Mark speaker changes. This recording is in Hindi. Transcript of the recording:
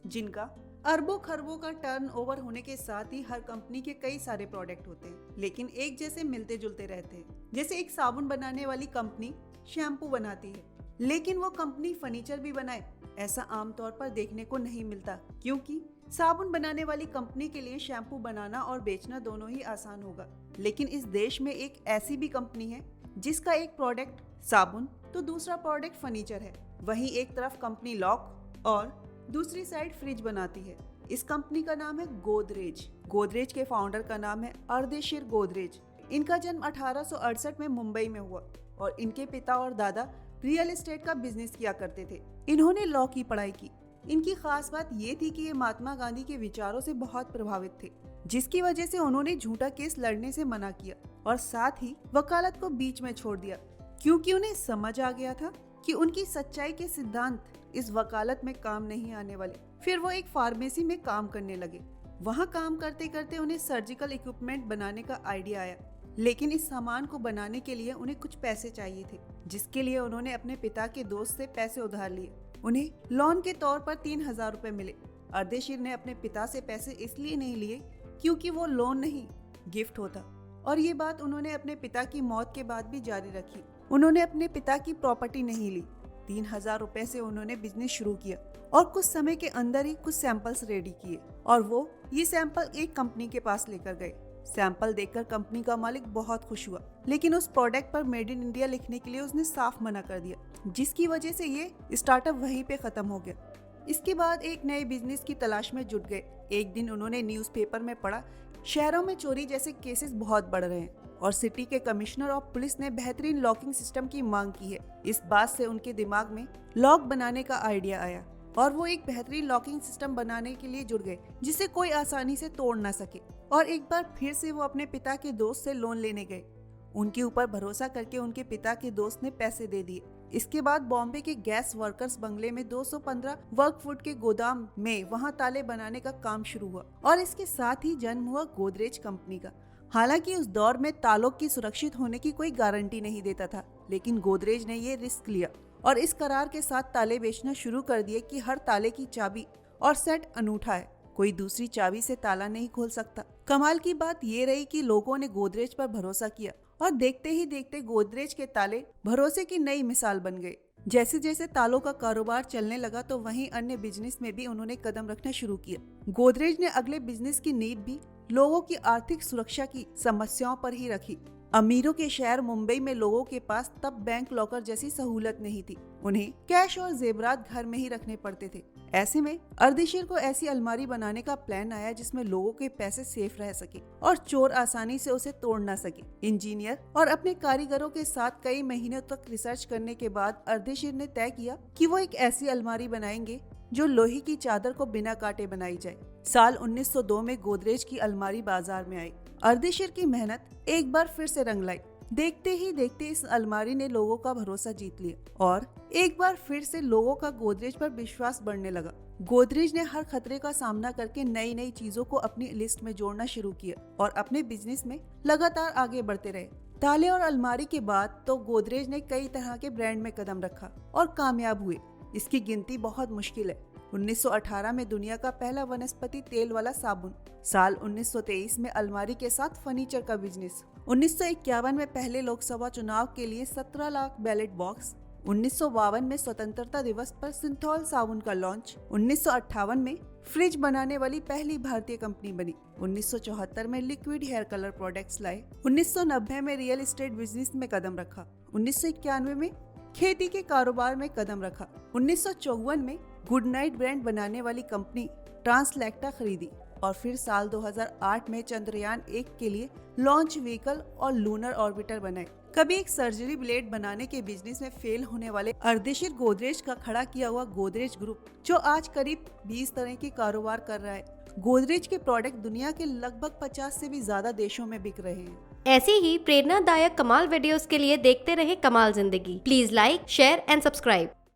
Speaker 1: जिनका अरबों खरबों का टर्नओवर होने के साथ ही हर कंपनी के कई सारे प्रोडक्ट होते हैं, लेकिन एक जैसे मिलते जुलते रहते हैं। जैसे एक साबुन बनाने वाली कंपनी शैम्पू बनाती है, लेकिन वो कंपनी फर्नीचर भी बनाए, ऐसा आमतौर पर देखने को नहीं मिलता, क्योंकि साबुन बनाने वाली कंपनी के लिए शैम्पू बनाना और बेचना दोनों ही आसान होगा। लेकिन इस देश में एक ऐसी भी कंपनी है जिसका एक प्रोडक्ट साबुन तो दूसरा प्रोडक्ट फर्नीचर है। वहीं एक तरफ कंपनी लॉक और दूसरी साइड फ्रिज बनाती है। इस कंपनी का नाम है गोदरेज। गोदरेज के फाउंडर का नाम है अर्देशीर गोदरेज। इनका जन्म 1868 में मुंबई में हुआ और इनके पिता और दादा रियल एस्टेट का बिजनेस किया करते थे। इन्होंने लॉ की पढ़ाई की। इनकी खास बात ये थी कि ये महात्मा गांधी के विचारों से बहुत प्रभावित थे, जिसकी वजह से उन्होंने झूठा केस लड़ने से मना किया और साथ ही वकालत को बीच में छोड़ दिया, क्योंकि उन्हें समझ आ गया था कि उनकी सच्चाई के सिद्धांत इस वकालत में काम नहीं आने वाले। फिर वो एक फार्मेसी में काम करने लगे। वहाँ काम करते करते उन्हें सर्जिकल इक्विपमेंट बनाने का आइडिया आया, लेकिन इस सामान को बनाने के लिए उन्हें कुछ पैसे चाहिए थे, जिसके लिए उन्होंने अपने पिता के दोस्त से पैसे उधार लिए। उन्हें लोन के तौर पर 3000 रुपए मिले। अर्देशीर ने अपने पिता से पैसे इसलिए नहीं लिए क्योंकि वो लोन नहीं, गिफ्ट होता, और ये बात उन्होंने अपने पिता की मौत के बाद भी जारी रखी। उन्होंने अपने पिता की प्रॉपर्टी नहीं ली। 3000 रुपए से उन्होंने बिजनेस शुरू किया और कुछ समय के अंदर ही कुछ सैंपल्स रेडी किए और वो ये सैंपल एक कंपनी के पास लेकर गए। सैंपल देखकर कंपनी का मालिक बहुत खुश हुआ, लेकिन उस प्रोडक्ट पर मेड इन इंडिया लिखने के लिए उसने साफ मना कर दिया, जिसकी वजह से ये स्टार्टअप वहीं पे खत्म हो गया। इसके बाद एक नए बिजनेस की तलाश में जुट गए। एक दिन उन्होंने न्यूज़पेपर में पढ़ा, शहरों में चोरी जैसे केसेस बहुत बढ़ रहे हैं और सिटी के कमिश्नर और पुलिस ने बेहतरीन लॉकिंग सिस्टम की मांग की है। इस बात से उनके दिमाग में लॉक बनाने का आइडिया आया और वो एक बेहतरीन लॉकिंग सिस्टम बनाने के लिए जुड़ गए, जिसे कोई आसानी से तोड़ ना सके। और एक बार फिर से वो अपने पिता के दोस्त से लोन लेने गए। उनके ऊपर भरोसा करके उनके पिता के दोस्त ने पैसे दे दिए। इसके बाद बॉम्बे के गैस वर्कर्स बंगले में 215 वर्क फुट के गोदाम में वहां ताले बनाने का काम शुरू हुआ और इसके साथ ही जन्म हुआ गोदरेज कंपनी का। हालांकि उस दौर में तालों की सुरक्षित होने की कोई गारंटी नहीं देता था, लेकिन गोदरेज ने ये रिस्क लिया और इस करार के साथ ताले बेचना शुरू कर दिए कि हर ताले की चाबी और सेट अनूठा है, कोई दूसरी चाबी से ताला नहीं खोल सकता। कमाल की बात ये रही कि लोगों ने गोदरेज पर भरोसा किया और देखते ही देखते गोदरेज के ताले भरोसे की नई मिसाल बन गए। जैसे जैसे तालों का कारोबार चलने लगा तो वहीं अन्य बिजनेस में भी उन्होंने कदम रखना शुरू किया। गोदरेज ने अगले बिजनेस की नींव भी लोगों की आर्थिक सुरक्षा की समस्याओं पर ही रखी। अमीरों के शहर मुंबई में लोगों के पास तब बैंक लॉकर जैसी सहूलत नहीं थी। उन्हें कैश और जेवरात घर में ही रखने पड़ते थे। ऐसे में अर्देशीर को ऐसी अलमारी बनाने का प्लान आया जिसमें लोगों के पैसे सेफ रह सके और चोर आसानी से उसे तोड़ ना सके। इंजीनियर और अपने कारीगरों के साथ कई महीनों तक रिसर्च करने के बाद अर्देशीर ने तय किया कि वो एक ऐसी अलमारी बनाएंगे जो लोहे की चादर को बिना काटे बनाई जाए। साल 1902 में गोदरेज की अलमारी बाजार में आई। अर्देशीर की मेहनत एक बार फिर से रंग लाई। देखते ही देखते इस अलमारी ने लोगों का भरोसा जीत लिया और एक बार फिर से लोगों का गोदरेज पर विश्वास बढ़ने लगा। गोदरेज ने हर खतरे का सामना करके नई नई चीजों को अपनी लिस्ट में जोड़ना शुरू किया और अपने बिजनेस में लगातार आगे बढ़ते रहे। ताले और अलमारी के बाद तो गोदरेज ने कई तरह के ब्रांड में कदम रखा और कामयाब हुए। इसकी गिनती बहुत मुश्किल है। 1918 में दुनिया का पहला वनस्पति तेल वाला साबुन, साल 1923 में अलमारी के साथ फर्नीचर का बिजनेस, 1951 में पहले लोकसभा चुनाव के लिए 17 लाख बैलेट बॉक्स, 1952 में स्वतंत्रता दिवस पर सिंथॉल साबुन का लॉन्च, 1958 में फ्रिज बनाने वाली पहली भारतीय कंपनी बनी, 1974 में लिक्विड हेयर कलर प्रोडक्ट्स लाए, 1990 में रियल एस्टेट बिजनेस में कदम रखा, 1991 में खेती के कारोबार में कदम रखा, 1954 में गुड नाइट ब्रांड बनाने वाली कंपनी ट्रांसलेक्टा खरीदी और फिर साल 2008 में चंद्रयान 1 के लिए लॉन्च व्हीकल और लूनर ऑर्बिटर बनाए। कभी एक सर्जरी ब्लेड बनाने के बिजनेस में फेल होने वाले अर्देशीर गोदरेज का खड़ा किया हुआ गोदरेज ग्रुप, जो आज करीब 20 तरह के कारोबार कर रहा है। गोदरेज के प्रोडक्ट दुनिया के लगभग 50 से भी ज्यादा देशों में बिक रहे हैं।
Speaker 2: ऐसी ही प्रेरणादायक कमाल वीडियोस के लिए देखते रहे कमाल जिंदगी। Please like, share and subscribe.